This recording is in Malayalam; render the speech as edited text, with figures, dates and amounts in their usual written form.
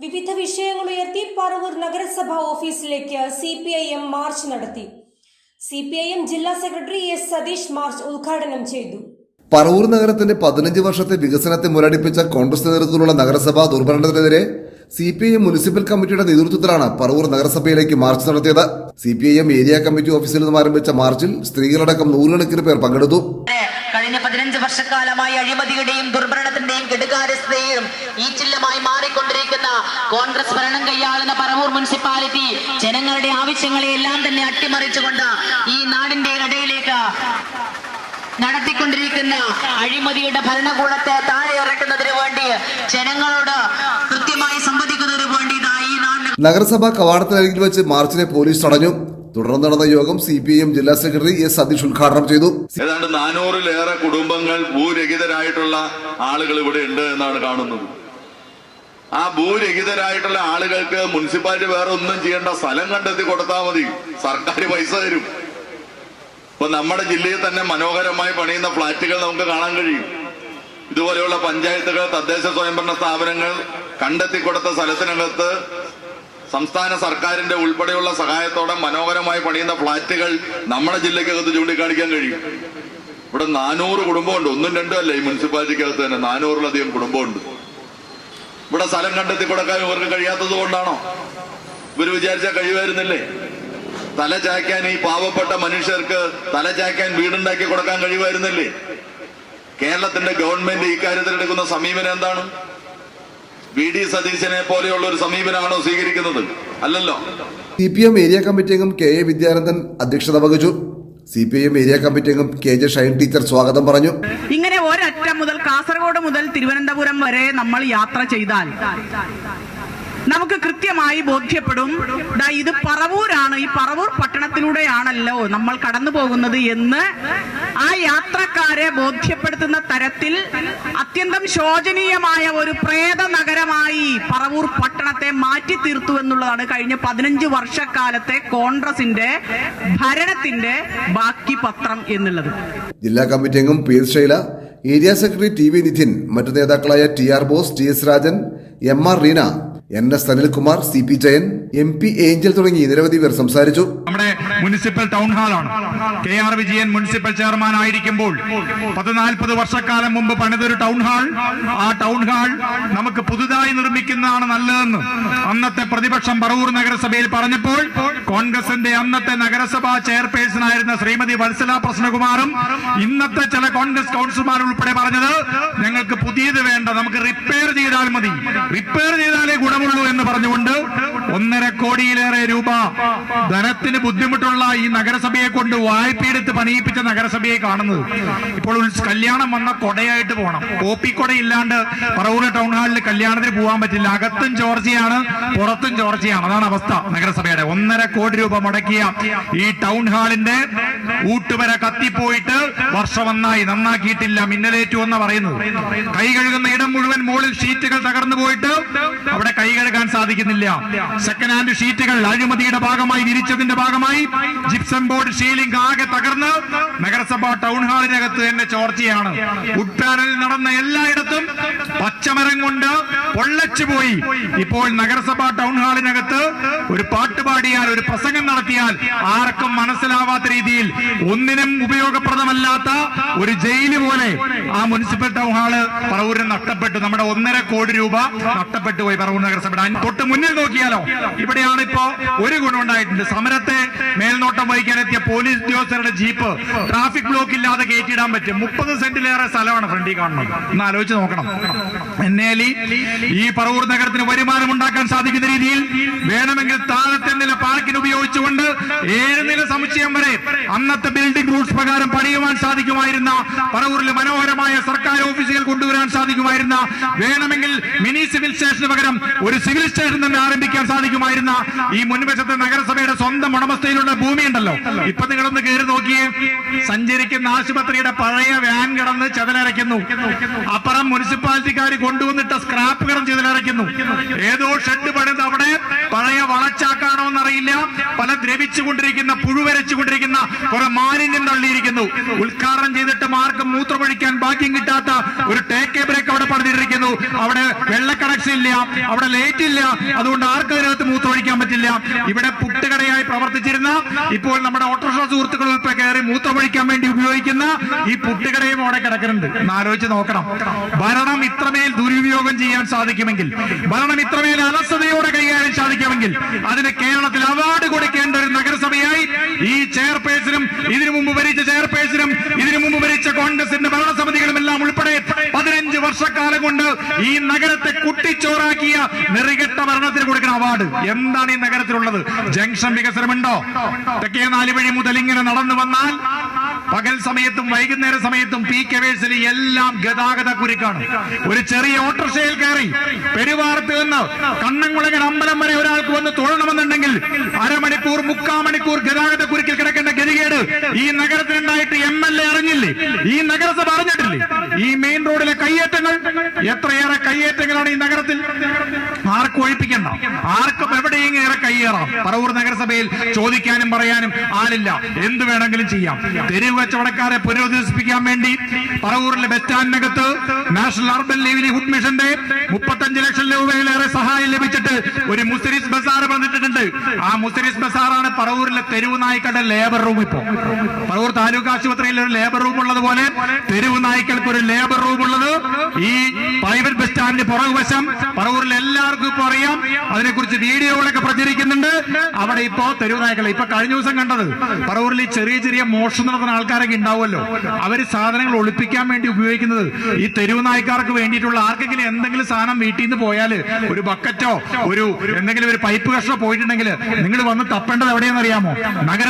വിവിധ വിഷയങ്ങൾ ഉയർത്തി പറവൂർ നഗരസഭ ഓഫീസിലേക്ക് CPIM മാർച്ച് നടത്തി. CPIM ജില്ലാ സെക്രട്ടറി S. സതീഷ് മാർച്ച് ഉദ്ഘാടനം ചെയ്തു. പറവൂർ നഗരത്തിന്റെ 15 വർഷത്തെ വികസനത്തെ മുരടിപ്പിച്ച കോൺഗ്രസ് നേതൃത്വത്തിലുള്ള നഗരസഭാ ദുർഭരണത്തിനെതിരെ CPIM മുനിസിപ്പൽ കമ്മിറ്റിയുടെ നേതൃത്വത്തിലാണ് പറവൂർ നഗരസഭയിലേക്ക് മാർച്ച് നടത്തിയത്. CPIM ഏരിയ കമ്മിറ്റി ഓഫീസിൽ നിന്നും ആരംഭിച്ച മാർച്ചിൽ സ്ത്രീകളടക്കം നൂറുകണക്കിന് പേർ പങ്കെടുത്തു. കഴിഞ്ഞ 15 വർഷക്കാലമായി അഴിമതിയുടെയും ദുർഭരണത്തിന്റെയും കെടുകാര്യസ്ഥതയും ഈച്ചില്ലമായി മാറിക്കൊണ്ടിരിക്കുന്ന കോൺഗ്രസ് ഭരണം കൈയാളുന്ന പറവൂർ മുനിസിപ്പാലിറ്റി ജനങ്ങളുടെ ആവശ്യങ്ങളെ എല്ലാം തന്നെ അട്ടിമറിച്ചുകൊണ്ട് ഈ നാടിന്റെ ഇടയിലേക്ക് നടത്തിക്കൊണ്ടിരിക്കുന്ന അഴിമതിയുടെ ഭരണകൂടത്തെ താഴെ ഇറക്കുന്നതിന് വേണ്ടി ജനങ്ങളോട് കൃത്യമായി സംവദിക്കുന്നതിന് വേണ്ടി നഗരസഭാ കവാടത്തിനരികിൽ വെച്ച് മാർച്ചിനെ പോലീസ് തടഞ്ഞു. തുടർന്ന് നടന്ന യോഗം CPIM ജില്ലാ സെക്രട്ടറി S. സതീഷ് ഉദ്ഘാടനം ചെയ്തു. ഏതാണ്ട് 400-ലേറെ കുടുംബങ്ങൾ ഭൂരഹിതരായിട്ടുള്ള ആളുകൾ ഇവിടെ ഉണ്ട് എന്നാണ് കാണുന്നത്. ആ ഭൂരഹിതരായിട്ടുള്ള ആളുകൾക്ക് മുനിസിപ്പാലിറ്റി വേറെ ഒന്നും ചെയ്യേണ്ട, സ്ഥലം കണ്ടെത്തി കൊടുത്താൽ മതി, സർക്കാർ പൈസ തരും. ഇപ്പൊ നമ്മുടെ ജില്ലയിൽ തന്നെ മനോഹരമായി പണിയുന്ന ഫ്ളാറ്റുകൾ നമുക്ക് കാണാൻ കഴിയും. ഇതുപോലെയുള്ള പഞ്ചായത്തുകൾ, തദ്ദേശ സ്വയംഭരണ സ്ഥാപനങ്ങൾ കണ്ടെത്തി കൊടുത്ത സ്ഥലത്തിനകത്ത് സംസ്ഥാന സർക്കാരിന്റെ ഉൾപ്പെടെയുള്ള സഹായത്തോടെ മനോഹരമായി പണിയുന്ന ഫ്ളാറ്റുകൾ നമ്മുടെ ജില്ലക്കകത്ത് ചൂണ്ടിക്കാണിക്കാൻ കഴിയും. ഇവിടെ 400 കുടുംബമുണ്ട്, ഒന്നും രണ്ടും അല്ല. ഈ മുനിസിപ്പാലിറ്റിക്കകത്ത് തന്നെ 400-ലധികം കുടുംബമുണ്ട്. ഇവിടെ സ്ഥലം കണ്ടെത്തി കൊടുക്കാൻ ഇവർക്ക് കഴിയാത്തത് കൊണ്ടാണോ? ഇവർ വിചാരിച്ചാൽ കഴിയുമായിരുന്നില്ലേ? തല ചായ്ക്കാൻ ഈ പാവപ്പെട്ട മനുഷ്യർക്ക് തല ചായ്ക്കാൻ വീടുണ്ടാക്കി കൊടുക്കാൻ കഴിയുമായിരുന്നില്ലേ? കേരളത്തിന്റെ ഗവൺമെന്റ് ഈ കാര്യത്തിൽ എടുക്കുന്ന സമീപനം എന്താണ്? VD സതീശനെ പോലെയുള്ള ഒരു സമീപനമാണോ സ്വീകരിക്കുന്നത്? അല്ലല്ലോ. CPIM ഏരിയ കമ്മിറ്റി അംഗം KA വിദ്യാനന്ദൻ അധ്യക്ഷത വഹിച്ചു. CPIM ഏരിയ കമ്മിറ്റി അംഗം KJ ഷൈൻ ടീച്ചർ സ്വാഗതം പറഞ്ഞു. ഇങ്ങനെ ഒരറ്റം മുതൽ കാസർഗോഡ് മുതൽ തിരുവനന്തപുരം വരെ നമ്മൾ യാത്ര ചെയ്താൽ നമുക്ക് കൃത്യമായി ബോധ്യപ്പെടും, ഇത് പറവൂരാണ്, ഈ പറവൂർ പട്ടണത്തിലൂടെയാണല്ലോ നമ്മൾ കടന്നു പോകുന്നത് എന്ന് ആ യാത്രക്കാരെ ബോധ്യപ്പെടുത്തുന്ന തരത്തിൽ അത്യന്തം ശോചനീയമായ ഒരു പ്രേത നഗരമായി പറവൂർ പട്ടണത്തെ മാറ്റി തീർത്തു എന്നുള്ളതാണ് കഴിഞ്ഞ 15 വർഷക്കാലത്തെ കോൺഗ്രസിന്റെ ഭരണത്തിന്റെ ബാക്കി പത്രം എന്നുള്ളത്. ജില്ലാ കമ്മിറ്റി അംഗം PS Shaila, area secretary TV Nidhin, മറ്റു നേതാക്കളായ TR Bose, TS Rajan, MR Reena, NS Anilkumar, CP Jayan, MP Angel തുടങ്ങി നിരവധി പേർ സംസാരിച്ചു. നമ്മുടെ മുനിസിപ്പൽ ടൗൺ ഹാളാണ്. KR വിജയൻ മുനിസിപ്പൽ ചെയർമാൻ ആയിരിക്കുമ്പോൾ 40 വർഷക്കാലം മുമ്പ് പണിതൊരു ടൗൺ ഹാൾ, ആ ടൗൺ ഹാൾ നമുക്ക് പുതുതായി നിർമ്മിക്കുന്നതാണ് നല്ലതെന്ന് അന്നത്തെ പ്രതിപക്ഷം പറവൂർ നഗരസഭയിൽ പറഞ്ഞപ്പോൾ കോൺഗ്രസിന്റെ അന്നത്തെ നഗരസഭാ ചെയർപേഴ്സൺ ആയിരുന്ന ശ്രീമതി വത്സല പ്രശ്നകുമാറും ഇന്നത്തെ ചില കോൺഗ്രസ് കൗൺസിലർമാർ ഉൾപ്പെടെ പറഞ്ഞത് ഞങ്ങൾക്ക് പുതിയത് വേണ്ട, നമുക്ക് റിപ്പയർ ചെയ്താൽ മതി, റിപ്പയർ ചെയ്താലേ ഗുണമുള്ളൂ എന്ന് പറഞ്ഞുകൊണ്ട് 1.5 കോടിയിലേറെ രൂപ ധനത്തിന് ബുദ്ധിമുട്ടുള്ള ഈ നഗരസഭയെ കൊണ്ട് വായ്പയെടുത്ത് പണിയിപ്പിച്ച നഗരസഭയെ കാണുന്നത്. ഇപ്പോൾ കല്യാണം വന്ന കൊടയായിട്ട് പോകണം. കോപ്പിക്കൊട ഇല്ലാണ്ട് പറവൂർ ടൗൺ ഹാളിൽ കല്യാണത്തിന് പോകാൻ പറ്റില്ല. അകത്തും ചോർച്ചയാണ്, പുറത്തും ചോർച്ചയാണ്. അതാണ് അവസ്ഥ നഗരസഭയുടെ. 1.5 കോടി രൂപ മുടക്കിയ ഈ ടൗൺ ഹാളിന്റെ ഊട്ടുവര കത്തിപ്പോയിട്ട് വർഷമൊന്നായി, നന്നാക്കിയിട്ടില്ല, മിന്നലേറ്റു എന്ന് പറയുന്നത്. കൈ കഴുകുന്ന ഇടം മുഴുവൻ മുകളിൽ ഷീറ്റുകൾ തകർന്നു പോയിട്ട് അവിടെ കൈ കഴുകാൻ സാധിക്കുന്നില്ല. സെക്കൻഡ് ഹാൻഡ് ഷീറ്റുകൾ അഴിമതിയുടെ ഭാഗമായി വിരിച്ചതിന്റെ ഭാഗമായി ജിപ്സം ബോർഡ് ഷീലിംഗ് ആകെ തകർന്ന് നഗരസഭ ടൗൺ ഹാളിനകത്ത് തന്നെ ചോർച്ചയാണ്. വുഡ് പാനലിൽ നടന്ന എല്ലായിടത്തും പച്ചമരം കൊണ്ട് പൊള്ളച്ചുപോയി. ഇപ്പോൾ നഗരസഭ ടൗൺ ഹാളിനകത്ത് ഒരു പാട്ട് പാടിയാൽ, ഒരു പ്രസംഗം നടത്തിയാൽ ആർക്കും മനസ്സിലാവാത്ത രീതിയിൽ ഒന്നിനും ഉപയോഗപ്രദമല്ലാത്ത ഒരു ജയില് പോലെ ആ മുനിസിപ്പൽ ടൗൺ ഹാള് പറവൂരിന് നഷ്ടപ്പെട്ടു. നമ്മുടെ 1.5 കോടി രൂപ നഷ്ടപ്പെട്ടു പോയി പറവൂർ നഗരസഭയുടെ. തൊട്ട് മുന്നിൽ നോക്കിയാലോ, ഇവിടെയാണ് ഇപ്പോ ഒരു ഗുണമുണ്ടായിട്ടുണ്ട്. സമരത്തെ മേൽനോട്ടം വഹിക്കാനെത്തിയ പോലീസ് ഉദ്യോഗസ്ഥരുടെ ജീപ്പ് ട്രാഫിക് ബ്ലോക്ക് ഇല്ലാതെ കയറ്റിയിടാൻ പറ്റും. 30 സെന്റിലേറെ സ്ഥലമാണ് ഫ്രണ്ടിൽ കാണുന്നത്. ഒന്ന് ആലോചിച്ച് നോക്കണം. എന്നേലി ഈ പറവൂർ നഗരത്തിന് വരുമാനം ഉണ്ടാക്കാൻ സാധിക്കുന്ന രീതിയിൽ വേണമെങ്കിൽ താഴത്തെ നില പാർക്കിന് ഉപയോഗിച്ചുകൊണ്ട് 7 നില സമുച്ചയം വരെ അന്നത്തെ ബിൽഡിംഗ് റൂൾസ് പ്രകാരം പണിയുവാൻ സാധിക്കുമായിരുന്ന, പറവൂരിൽ മനോഹരമായ സർക്കാർ ഓഫീസുകൾ കൊണ്ടുവരാൻ സാധിക്കുമായിരുന്ന, വേണമെങ്കിൽ മിനി സിവിൽ സ്റ്റേഷന് പകരം ഒരു സിവിൽ സ്റ്റേഷൻ തന്നെ ആരംഭിക്കാൻ സാധിക്കുമായിരുന്ന ഈ മുൻവശത്തെ നഗരസഭയുടെ സ്വന്തം ഉടമസ്ഥയിലുള്ള ഭൂമി ഉണ്ടല്ലോ. ഇപ്പൊ നിങ്ങളൊന്ന് കയറി നോക്കിയേ, സഞ്ചരിക്കുന്ന ആശുപത്രിയുടെ പഴയ വാൻ കിടന്ന് ചെതലരയ്ക്കുന്നു. അപ്പുറം മുനിസിപ്പാലിറ്റിക്കാർ കൊണ്ടുവന്നിട്ട സ്ക്രാപ്പ് കിടന്ന് ചെതലരയ്ക്കുന്നു. ഏതോ ഷെഡ് പണിത് അവിടെ പഴയ വളച്ചാക്കാണോ എന്നറിയില്ല, പല ദ്രവിച്ചുകൊണ്ടിരിക്കുന്ന, പുഴുവരച്ചുകൊണ്ടിരിക്കുന്ന കുറെ മാലിന്യം തള്ളിയിരിക്കുന്നു. ഉദ്ഘാടനം ചെയ്തിട്ട് മാർക്കും മൂത്രമൊഴിക്കാൻ ഭാഗ്യം കിട്ടാത്ത ഒരു ടേക്ക് ബ്രേക്ക് അവിടെ പണിതിരിക്കുന്നു. താമസിക്കുന്നു, അവിടെ വെള്ള കണക്ഷൻ ഇല്ല, അവിടെ ലൈറ്റ് ഇല്ല, അതുകൊണ്ട് ആർക്കും അതിനകത്ത് മൂത്രമൊഴിക്കാൻ പറ്റില്ല. ഇവിടെ പുട്ടുകടയായി പ്രവർത്തിച്ചിരുന്ന, ഇപ്പോൾ നമ്മുടെ ഓട്ടോറിക്ഷ സുഹൃത്തുക്കൾ ഉൾപ്പെടെ കയറി മൂത്രമൊഴിക്കാൻ വേണ്ടി ഉപയോഗിക്കുന്ന ഈ പുട്ടുകടയും അവിടെ കിടക്കുന്നുണ്ട്. ഒന്ന് ആലോചിച്ച് നോക്കണം. ഭരണം ഇത്രമേൽ ദുരുപയോഗം ചെയ്യാൻ സാധിക്കുമെങ്കിൽ, ഭരണം ഇത്രമേൽ അലസതയോടെ കൈകാര്യം സാധിക്കുമെങ്കിൽ, അതിന് കേരളത്തിൽ അവാർഡ് കൊടുക്കേണ്ട ഒരു നഗരസഭയായി ഈ ചെയർപേഴ്സണും ഇതിനു മുമ്പ് ഭരിച്ച ചെയർപേഴ്സണും ഇതിനു മുമ്പ് ഭരിച്ച കോൺഗ്രസിന്റെ ഭരണസമിതികളും എല്ലാം ഉൾപ്പെടെ 15 വർഷക്കാലം കൊണ്ട് ഈ നഗരത്തെ കുട്ടിച്ചോറാക്കിയ നെറികെട്ട ഭരണത്തിന് കൊടുക്കുന്ന അവാർഡ്. എന്താണ് ഈ നഗരത്തിലുള്ളത്? ജംഗ്ഷൻ വികസനമുണ്ടോ? തെക്കേ നാലുവഴി മുതൽ ഇങ്ങനെ നടന്നു വന്നാൽ പകൽ സമയത്തും വൈകുന്നേര സമയത്തും പീക്ക് അവേഴ്സിൽ എല്ലാം ഗതാഗത കുരുക്കാണ്. ഒരു ചെറിയ ഓട്ടോറിക്ഷയിൽ കയറി പെരുവാറത്ത് നിന്ന് കണ്ണംകുളങ്ങൻ അമ്പലം വരെ ഒരാൾക്ക് വന്ന് തൊഴണമെന്നുണ്ടെങ്കിൽ അരമണിക്കൂർ 3/4 മണിക്കൂർ ഗതാഗത കുരുക്കിൽ കിടക്കേണ്ട ഗതികേട് ഈ നഗരത്തിലുണ്ടായിട്ട് MLA അറിഞ്ഞില്ലേ? ഈ നഗരസഭ അറിഞ്ഞിട്ടില്ലേ? ഈ മെയിൻ റോഡിലെ കയ്യേറ്റങ്ങൾ, എത്രയേറെ കയ്യേറ്റങ്ങളാണ് ഈ നഗരത്തിൽ. ആർക്കും ഒഴിപ്പിക്കണ്ട, ആർക്കും എവിടെയും ഏറെ കയ്യേറാം. പറവൂർ നഗരസഭയിൽ ചോദിക്കാനും പറയാനും ആളില്ല, എന്ത് വേണമെങ്കിലും ചെയ്യാം. തെരുവ് കച്ചവടക്കാരെ പുനരുദ്ധരിപ്പിക്കാൻ വേണ്ടി പറവൂരിലെ ബസ് സ്റ്റാൻഡിനകത്ത് നാഷണൽ അർബൻ ലിവ്ലിഹുഡ് മിഷന്റെ 35 ലക്ഷം രൂപയിലേറെ സഹായം ലഭിച്ചിട്ട് ഒരു മുസ്ലിസ് ബസാർ വന്നിട്ടുണ്ട്. ആ മുസ്ലിസ് ബസാറാണ് പറവൂരിലെ തെരുവ് നായ്ക്കളുടെ ലേബർ റൂം. ഇപ്പോ പറവൂർ താലൂക്ക് ആശുപത്രിയിൽ ഒരു ലേബർ റൂം ഉള്ളത് പോലെ തെരുവ് നായ്ക്കൾക്ക് ഒരു ലേബർ റൂം ഉള്ളത് ഈ പ്രൈവറ്റ് ബസ് സ്റ്റാൻഡിന്റെ പുറകുവശം പറവൂരിൽ എല്ലാവർക്കും ഇപ്പൊ അറിയാം. അതിനെക്കുറിച്ച് വീഡിയോകളൊക്കെ പ്രചരിക്കുന്നുണ്ട്. അവിടെ ഇപ്പോ തെരുവ് നായ്ക്കളെ ഇപ്പൊ കഴിഞ്ഞ ദിവസം കണ്ടത് പറവൂരിൽ ചെറിയ ചെറിയ മോഷണം നടത്തുന്ന ആൾക്കാരൊക്കെ ഉണ്ടാവുമല്ലോ, അവര് സാധനങ്ങൾ ഒളിപ്പിക്കാൻ വേണ്ടി ഉപയോഗിക്കുന്നത് ഈ തെരുവ് നായ്ക്കാർക്ക് വേണ്ടിയിട്ടുള്ള. ആർക്കെങ്കിലും എന്തെങ്കിലും സാധനം വീട്ടിൽ നിന്ന് പോയാൽ ഒരു ബക്കറ്റോ ഒരു എന്തെങ്കിലും ഒരു പൈപ്പ് കഷ്ണോ പോയിട്ടുണ്ടെങ്കിൽ നിങ്ങൾ വന്ന് തപ്പേണ്ടത് എവിടെയെന്ന് അറിയാമോ? നഗര